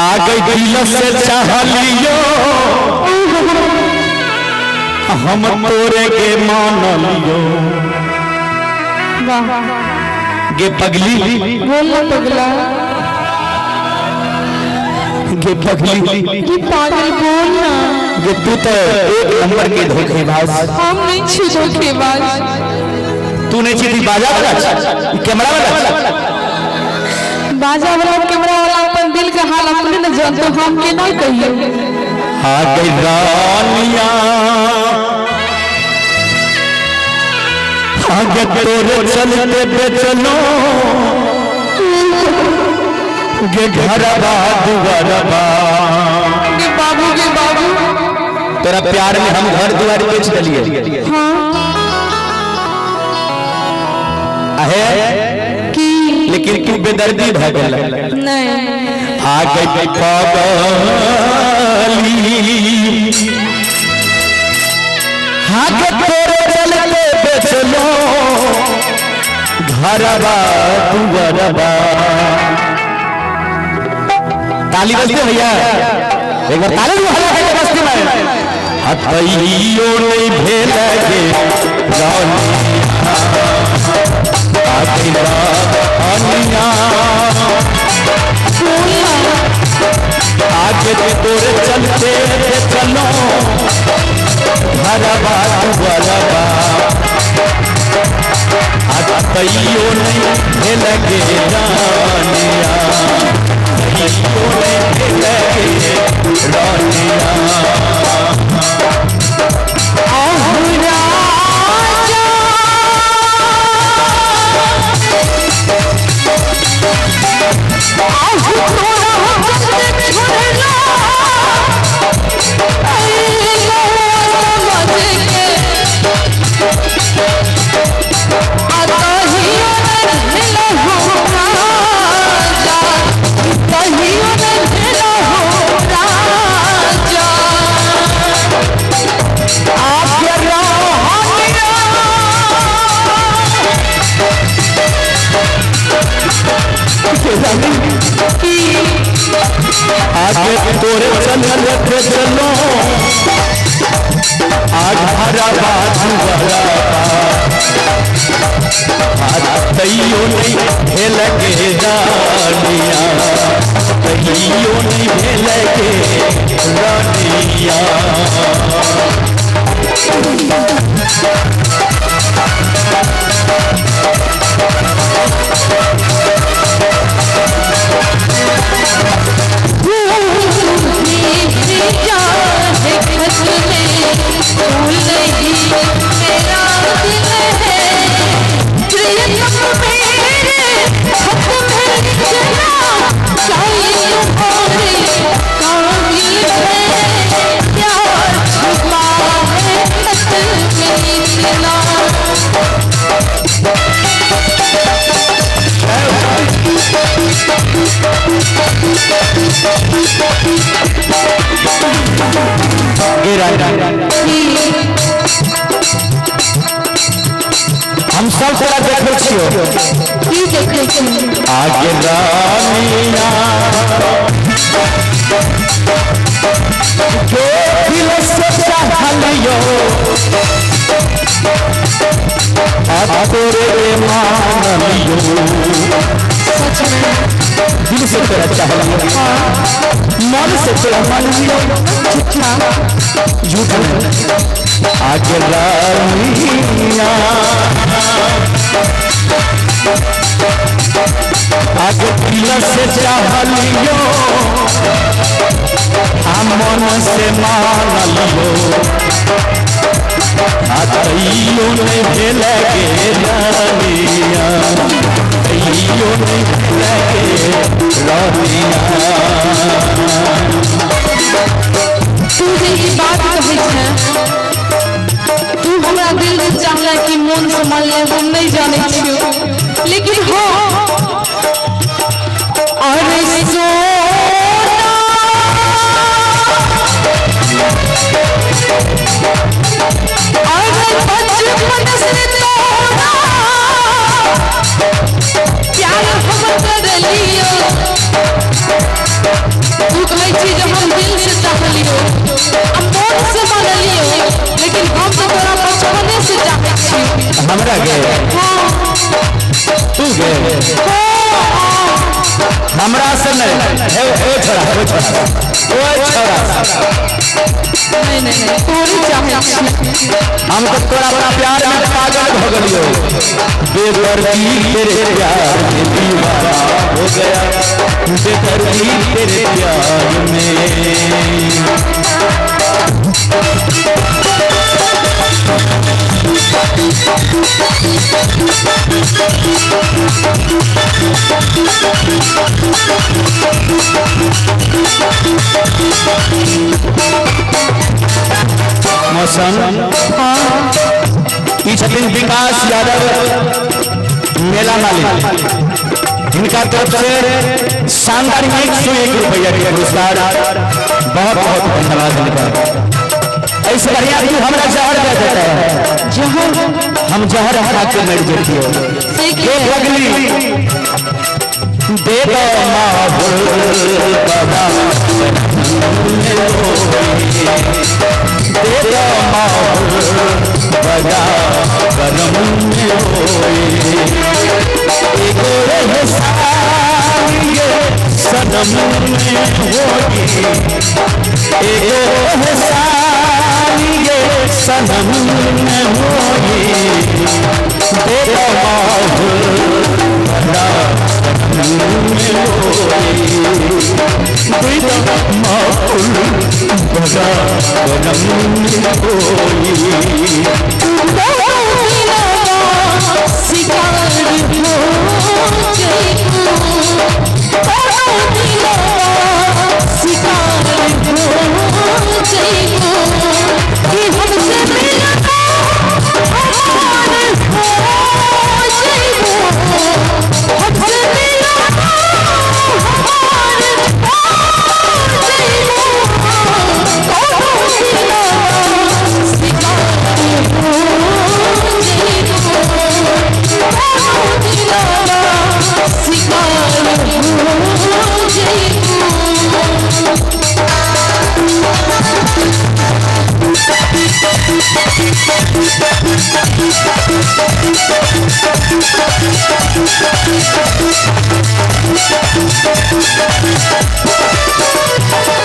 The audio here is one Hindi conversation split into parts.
आ गई दिल से चाहलियो हम तोरे के मान लियो गे पगली बोला पगला गे पगली ये पागल बोलना गे तू तो एक नंबर के धोखेबाज। हम नहीं छी धोखेबाज। तू नहीं छी बाजा वाला कैमरा वाला बाजा वाला कैमरा वाला अपन दिल का हाल अपने न जानते हम के नहीं कहिए। आ गई रानिया आगे तोरे चलते बेचलो गे घरबा दुआरबा के बाबू तेरा प्यार में हम घर दुआर बेच दिए। हाँ आहे की लेकिन तू बेदर्दी भ गेल नहीं आ गई पगली आगे तोरे चलते बेचलो घरबा दुआरबा। ताली बजते भैया एक बार ताली वाला है बस्ती में हतइयो नहीं भेल गे रानिया आगे तोरे चलते चलो घरबा दुआरबा हतइयो नहीं भेल गे रानिया आगे तोरे चलते चलो आज घरबा दुआरबा तइयो नहीं भेल गे रानिया तइयो नहीं भेल गे रानिया। हम सब तोरा देखे छियो की देखे छी आगे रानिया जो दिल से चाहलियो आ तोरे मान लियो सच में दिल से तेरा चाहलियो मन से तेरा मान लियो झूठ नहीं आगे रानिया आगे दिल से चाहलियो हम मन से मान लियो तइयो नहीं भेल गे रानिया तइयो नहीं भेल गे रानिया। तू जे ई बात कहै छै तू हमरा दिल से चाहला कि मन से मान ले हम नहीं जाने छियो लेकिन हाँ अरे बचपन से तोरा प्यार हम कर लियो हमरा गे तू गे हमरा से नहीं ए छोरा नहीं तोरी चाहे हम तो तोरा अपना प्यार में पागल हो गलियो बेदर्दी तेरे प्यार में दीवाना हो गया बेदर्दी तेरे प्यार में मौसम छथिन विकास यादव मेला मालिक इनका तरफ से शानदार 101 रुपया के पुरस्कार बहुत बहुत धन्यवाद इनका। ऐसे बढ़िया तू हमारा जहर दे देता है जहर हम जहर खा के मर जाती हो लगली दे दो बजा करम सनम सनम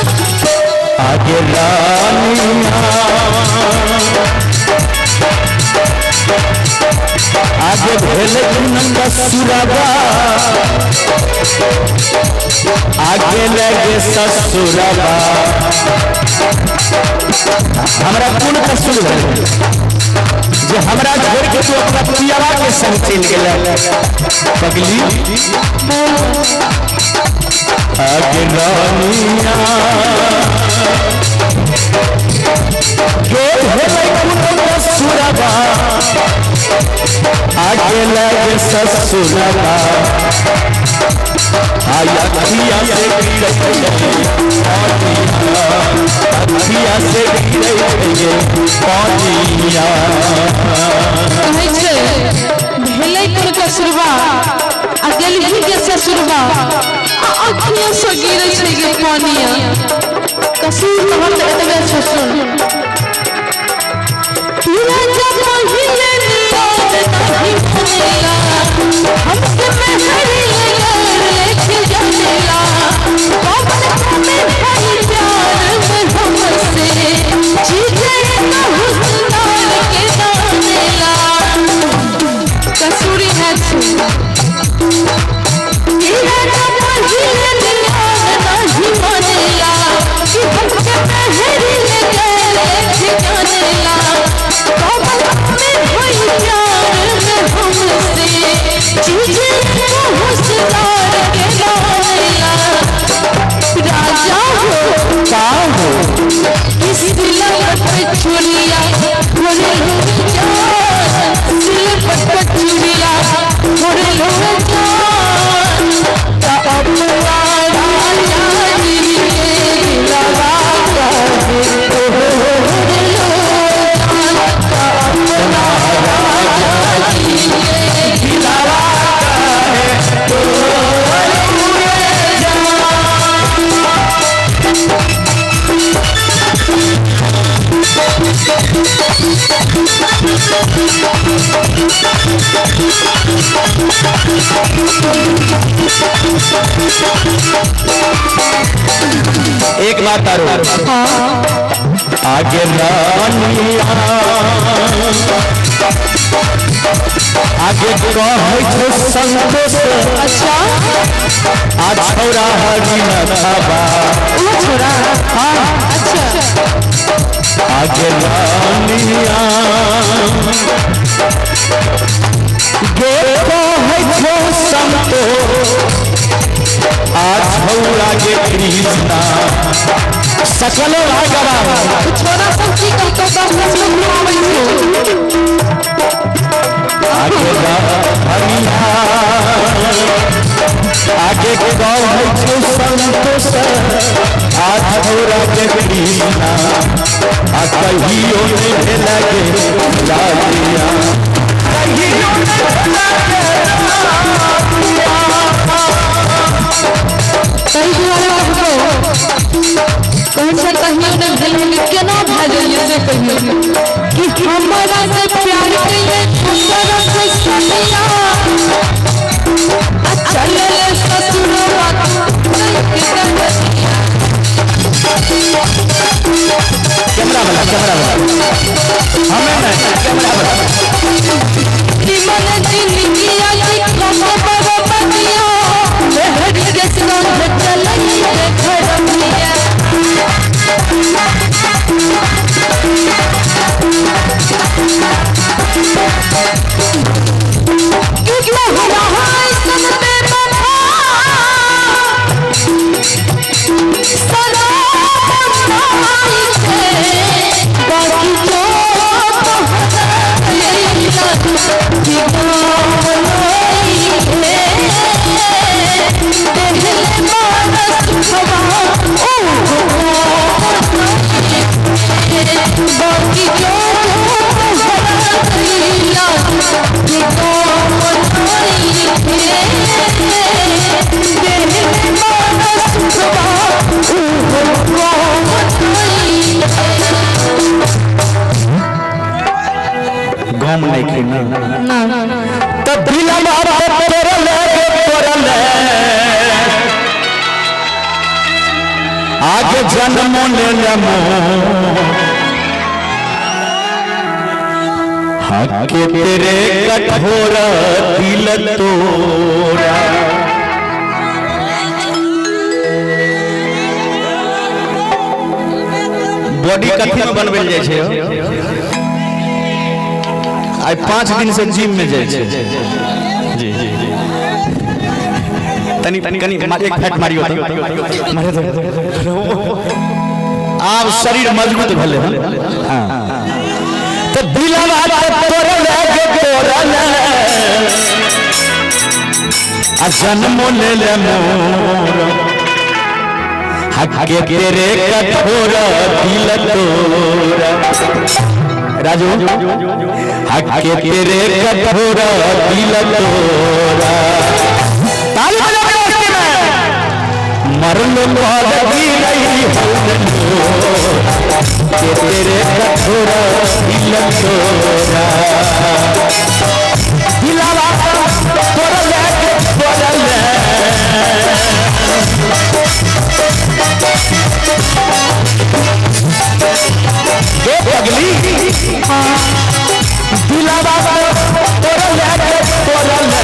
आगे रानिया आगे भेले नंदा सुराबा आगे लगे ससुराबा हमरा कौन कसूर है जे हमरा छोड़ के तू अपना पियावा के संग चल गेला पगली आगे रानिया जो भेले नंदा सुराबा आगे लगे ससुराबा आया पिया से पिया से पानिया भेलै तोर कसुरबा आ गेलही के ससुरबा अखियां से गिरै छै गे पानिया कसूर तोहर त एतबे छै सुन पूरा जमा हिले नियाद नहीं बनेला हमसे महरी लेके जानेला बाबा में भाई प्यार में हमसे जीते ना हुस्नाल के दानेला कसूरी है तू तेरा जमा हिले नियाद नहीं बनेला कि हमसे महरी लेके जानेला बाबा में भाई प्यार में हमसे जीते ना हुस्नाल के दानेला राजा हो का हो इस दिल पे चुरिया मोरे लोग जान दिल पे चुरिया मोरे लोग जान ता अबुआ राजा जी के लगा मोरे लोग जान ता अबुआ राजा जी के लगा एक बात तारो आगे रानिया आगे कहे छो संतोष अच्छा आज छोरा हरी न खाबा वो छोरा हाँ अच्छा आगे रानिया गे कहे छो संतोष आज छोरा के कृष्णा सकल भागवा छोरा सब की कहतो दस लोग आवे आगे हरिया आगे गाँव है छो संतोष आज छोरा के कृष्णा आ कहियो ने लगे लालिया कहियो ने लगे कहीं से कहीं ने दिल केना भाजलिए से कहियो कि हमरा से प्यार कइले दूसरा से सनिया चले ससुरवा के कन्हैया कैमरा वाला हमें नहीं कैमरा वाला कि मन जिंदगिया की कम बरबदिया लहरी के संग चलई घरमिया कितना हुआ है सब पे बना सदा बनाई से बाकी जो गम नहीं खेना तब दिला आगे जन्म ले लमो हके तेरे कठोर दिल तोरा बॉडी कथी में बनबल जाय छै आई 5 दिन से जिम में जाय छै जी जी तनी तनी एक फैट मारियो मारे तो आप शरीर मजबूत भले हां तो दिलवा तोरे लागे तोरल आ जन्म ले ले मोर हके तेरे कठोर दिल तोरा राजू हके तेरे कठोर दिल तोरा ताली बजाओ उसके में मरन वाली नहीं के तेरे कठोर दिल तोरा दिलवा तोरा लेके तोरा ले ये पगली दिलवा तोरा लेके तोरा ले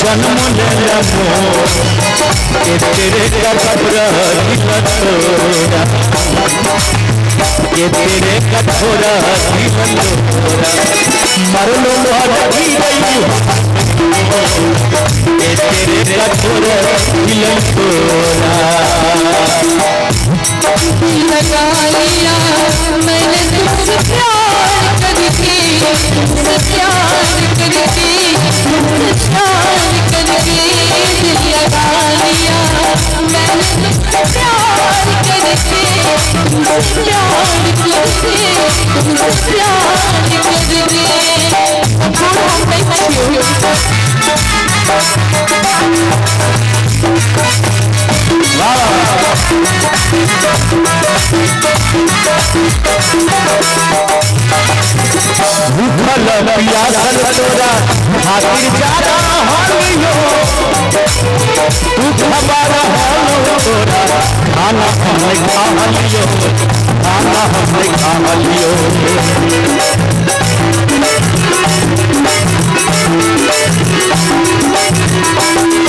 जन्म ले लमो के तेरे कठोर दिल तोरा के तेरे कठोर दिल तोरा मरलो लौटी गई के तेरे कठोर दिल तोरा लगा लिया मैंने तुझसे प्यार करके तुझसे प्यार करके तुझसे प्यार करके लगा लिया मैंने तुझसे प्यार करके तुझसे प्यार करके तुझसे प्यार करके भूखल पियासल तोरा खातिर जाना हालियो तू खबर हालो तोरा खाना हमने खा लियो खाना हमने खा लियो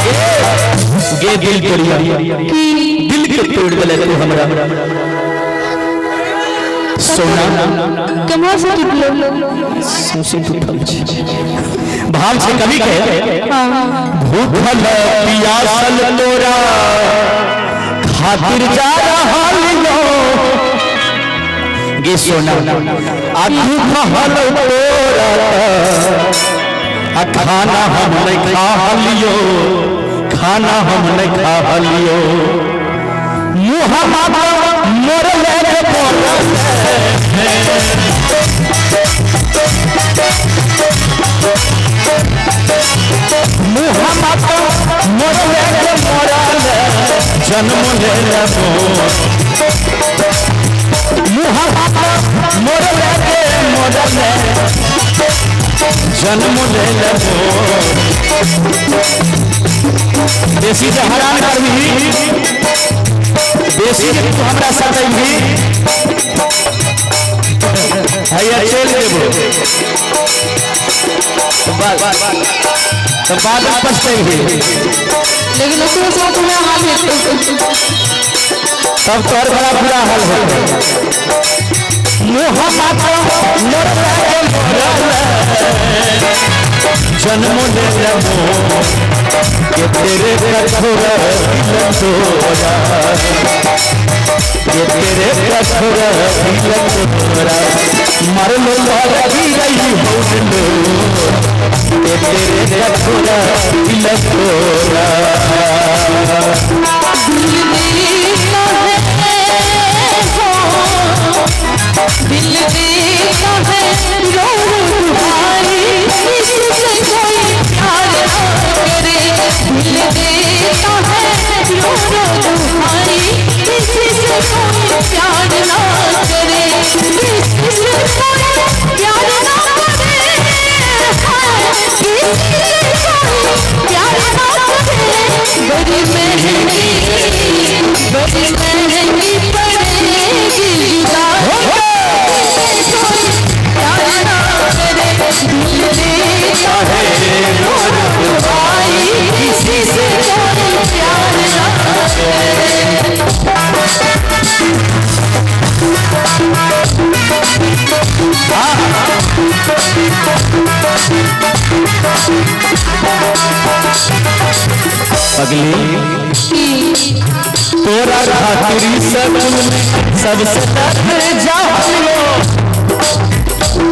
गे दिल तोड़िया दिल के तोड़ गले तू हमरा सोना कमाल से टूटलो सुसे टूटल भाव से कवि कहे भूखल पियासल तोरा खातिर जा रहा लियो गे सोना आ भूखल तोरा आ खाना हम नहीं खा लियो खाना हम नहीं खा लियो मुहम्मद मोर ले मुहम्मद मोर ले मोरल जन्म ले मुहम्मद मोर ले मोरल जन्म ले देसी से हैरान कर भी देसी के तू हमरा साथ भी भैया चल देबो तो बाद में पछताएंगे लेकिन उसके साथ में हाल है सब तोहर बड़ा बुरा हाल है मुहम्मद मोर जन्म ले के तेरे कठोरा के तेरे कठोरा मर लो लगी गई हो के तेरे कठोरा दिल देता है रो तुम्हारी इससे कोई प्यार ना करे दिल देता है रो तुम्हारी इससे कोई प्यार ना करे इससे कोई प्यार ना करे इससे कोई प्यार ना करे बड़ी महंगी पड़ेगी अगली तोरा खातिर सबसे जाओ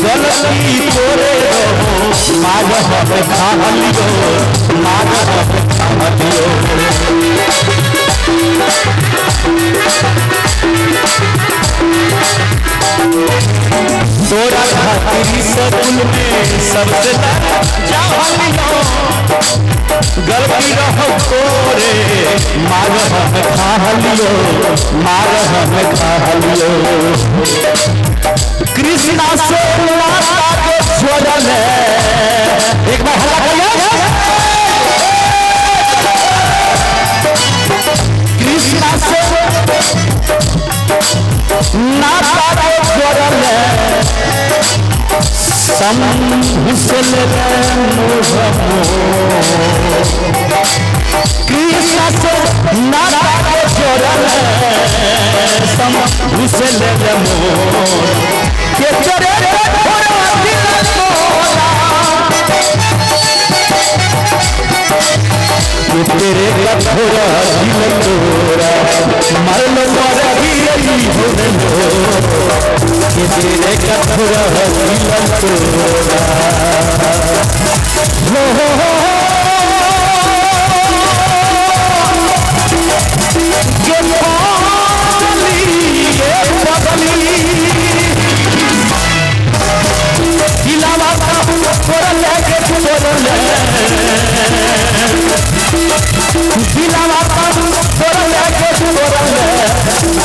गलती तोरे माग हम खा लियो माग हम खा लियो तोरा खातिर सबसे जाओ गलती रहो तोरे माग हम खा लियो माग हम खा लियो कृष्णा से नाता को छोड़ल एक बार हल्ला करिए कृष्णा से नाता को छोड़ल संभुसल कृष्णा से नाता को छोड़ल संभुसल के तेरे कठोरा दिल तोरा के तेरे कठोरा दिल तोरा मर लो रही हो के तेरे कठोरा दिल तोरा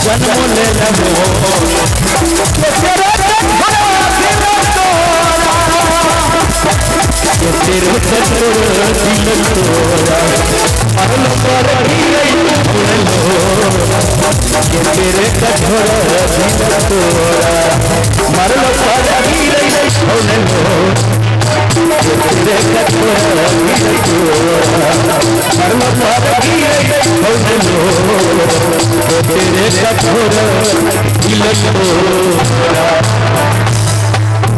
जन्म ले तेरे कठोर दिल तोड़ा मरल पर तेरे कठोर दिल तोड़ा मरल पर तेरे कठोर दिल तोड़ा मरल पर तेरे कठोर दिल तोड़ा